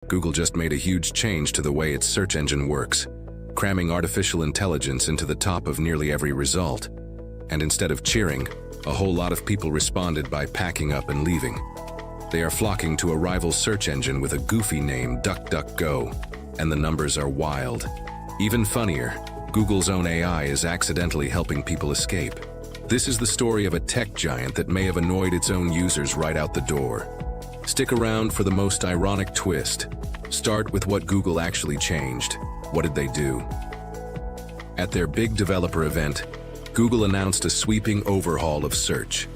Google just made a huge change to the way its search engine works, cramming artificial intelligence into the top of nearly every result. And instead of cheering, a whole lot of people responded by packing up and leaving. They are flocking to a rival search engine with a goofy name, DuckDuckGo, and the numbers are wild. Even funnier, Google's own AI is accidentally helping people escape. This is the story of a tech giant that may have annoyed its own users right out the door. Stick around for the most ironic twist. Start with what Google actually changed. What did they do? At their big developer event, Google announced a sweeping overhaul of search.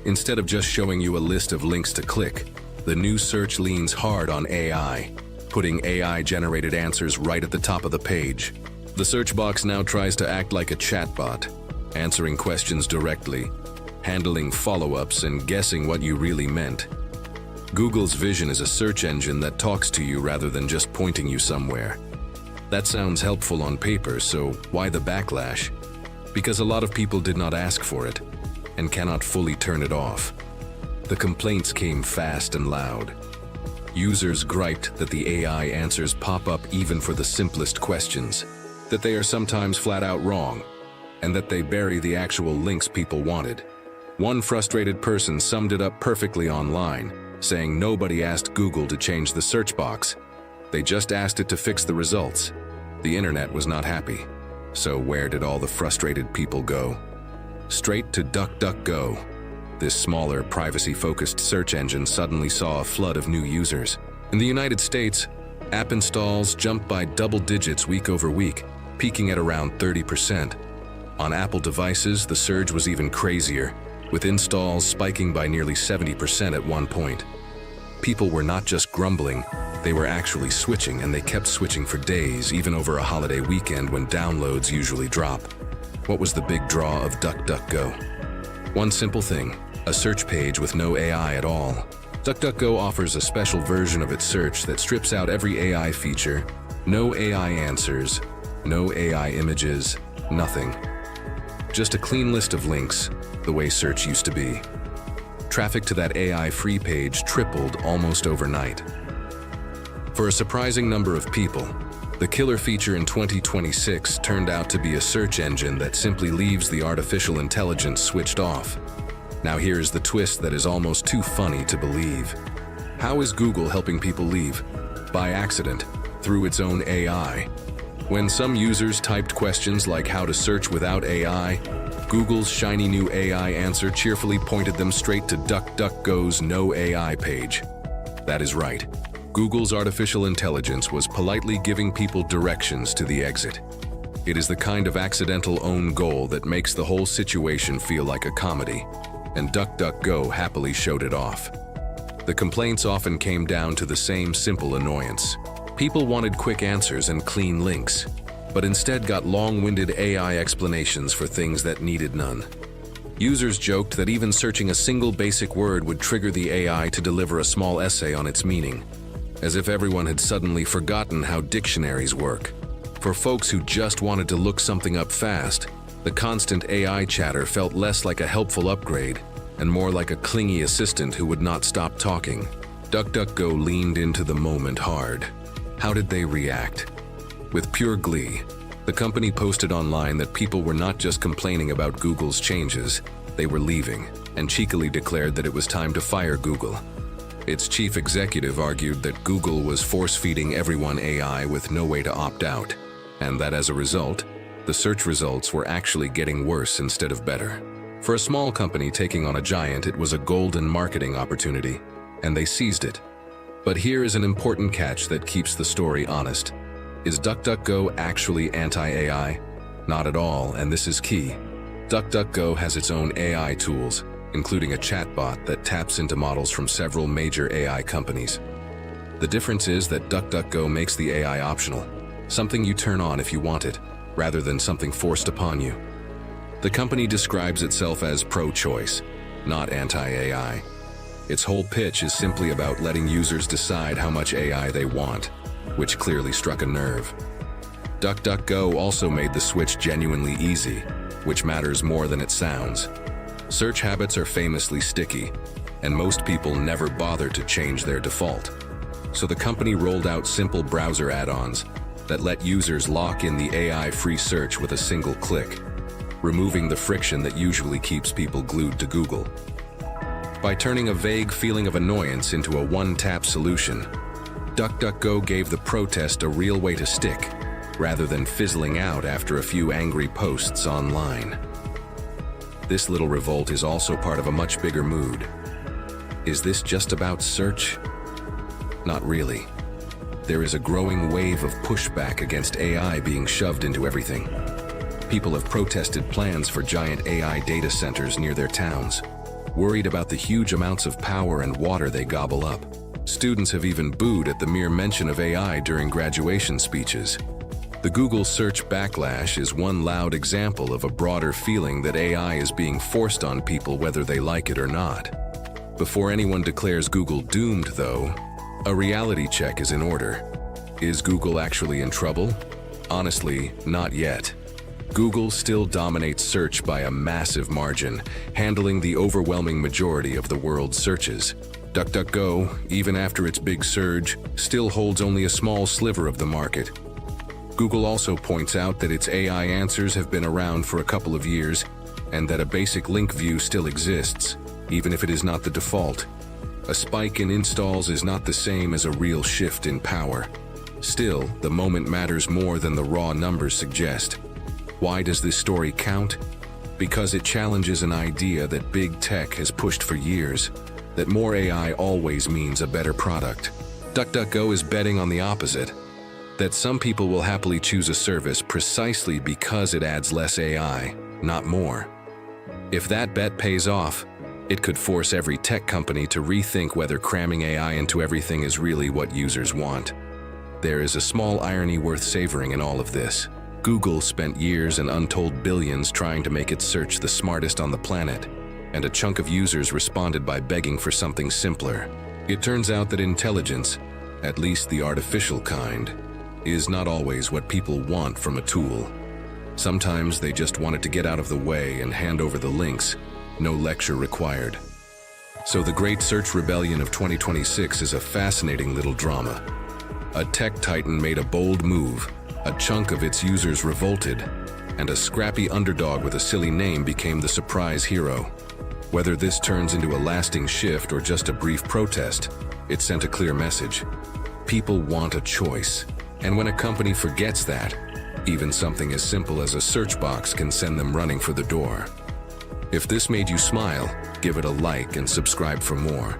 Instead of just showing you a list of links to click, the new search leans hard on AI, putting AI-generated answers right at the top of the page. The search box now tries to act like a chatbot, answering questions directly, handling follow-ups, and guessing what you really meant. Google's vision is a search engine that talks to you rather than just pointing you somewhere. That sounds helpful on paper, so why the backlash? Because a lot of people did not ask for it and cannot fully turn it off. The complaints came fast and loud. Users griped that the AI answers pop up even for the simplest questions, that they are sometimes flat out wrong, and that they bury the actual links people wanted. One frustrated person summed it up perfectly online, saying nobody asked Google to change the search box. They just asked it to fix the results. The internet was not happy. So where did all the frustrated people go? Straight to DuckDuckGo. This smaller, privacy-focused search engine suddenly saw a flood of new users. In the United States, app installs jumped by double digits week over week, peaking at around 30%. On Apple devices, the surge was even crazier, with installs spiking by nearly 70% at one point. People were not just grumbling, they were actually switching, and they kept switching for days, even over a holiday weekend when downloads usually drop. What was the big draw of DuckDuckGo? One simple thing, a search page with no AI at all. DuckDuckGo offers a special version of its search that strips out every AI feature, no AI answers, no AI images, nothing. Just a clean list of links, the way search used to be. Traffic to that AI-free page tripled almost overnight. For a surprising number of people, the killer feature in 2026 turned out to be a search engine that simply leaves the artificial intelligence switched off. Now here's the twist that is almost too funny to believe. How is Google helping people leave? By accident, through its own AI. When some users typed questions like how to search without AI, Google's shiny new AI answer cheerfully pointed them straight to DuckDuckGo's no AI page. That is right. Google's artificial intelligence was politely giving people directions to the exit. It is the kind of accidental own goal that makes the whole situation feel like a comedy, and DuckDuckGo happily showed it off. The complaints often came down to the same simple annoyance. People wanted quick answers and clean links, but instead got long-winded AI explanations for things that needed none. Users joked that even searching a single basic word would trigger the AI to deliver a small essay on its meaning, as if everyone had suddenly forgotten how dictionaries work. For folks who just wanted to look something up fast, the constant AI chatter felt less like a helpful upgrade and more like a clingy assistant who would not stop talking. DuckDuckGo leaned into the moment hard. How did they react? With pure glee, the company posted online that people were not just complaining about Google's changes, they were leaving, and cheekily declared that it was time to fire Google. Its chief executive argued that Google was force-feeding everyone AI with no way to opt out, and that as a result, the search results were actually getting worse instead of better. For a small company taking on a giant, it was a golden marketing opportunity, and they seized it. But here is an important catch that keeps the story honest. Is DuckDuckGo actually anti-AI? Not at all, and this is key. DuckDuckGo has its own AI tools, including a chatbot that taps into models from several major AI companies. The difference is that DuckDuckGo makes the AI optional, something you turn on if you want it, rather than something forced upon you. The company describes itself as pro-choice, not anti-AI. Its whole pitch is simply about letting users decide how much AI they want, which clearly struck a nerve. DuckDuckGo also made the switch genuinely easy, which matters more than it sounds. Search habits are famously sticky, and most people never bother to change their default. So the company rolled out simple browser add-ons that let users lock in the AI-free search with a single click, removing the friction that usually keeps people glued to Google. By turning a vague feeling of annoyance into a one-tap solution, DuckDuckGo gave the protest a real way to stick, rather than fizzling out after a few angry posts online. This little revolt is also part of a much bigger mood. Is this just about search? Not really. There is a growing wave of pushback against AI being shoved into everything. People have protested plans for giant AI data centers near their towns, worried about the huge amounts of power and water they gobble up. Students have even booed at the mere mention of AI during graduation speeches. The Google search backlash is one loud example of a broader feeling that AI is being forced on people whether they like it or not. Before anyone declares Google doomed, though, a reality check is in order. Is Google actually in trouble? Honestly, not yet. Google still dominates search by a massive margin, handling the overwhelming majority of the world's searches. DuckDuckGo, even after its big surge, still holds only a small sliver of the market. Google also points out that its AI answers have been around for a couple of years, and that a basic link view still exists, even if it is not the default. A spike in installs is not the same as a real shift in power. Still, the moment matters more than the raw numbers suggest. Why does this story count? Because it challenges an idea that big tech has pushed for years, that more AI always means a better product. DuckDuckGo is betting on the opposite, that some people will happily choose a service precisely because it adds less AI, not more. If that bet pays off, it could force every tech company to rethink whether cramming AI into everything is really what users want. There is a small irony worth savoring in all of this. Google spent years and untold billions trying to make its search the smartest on the planet, and a chunk of users responded by begging for something simpler. It turns out that intelligence, at least the artificial kind, is not always what people want from a tool. Sometimes they just want it to get out of the way and hand over the links, no lecture required. So the Great Search Rebellion of 2026 is a fascinating little drama. A tech titan made a bold move, a chunk of its users revolted, and a scrappy underdog with a silly name became the surprise hero. Whether this turns into a lasting shift or just a brief protest, it sent a clear message. People want a choice, and when a company forgets that, even something as simple as a search box can send them running for the door. If this made you smile, give it a like and subscribe for more.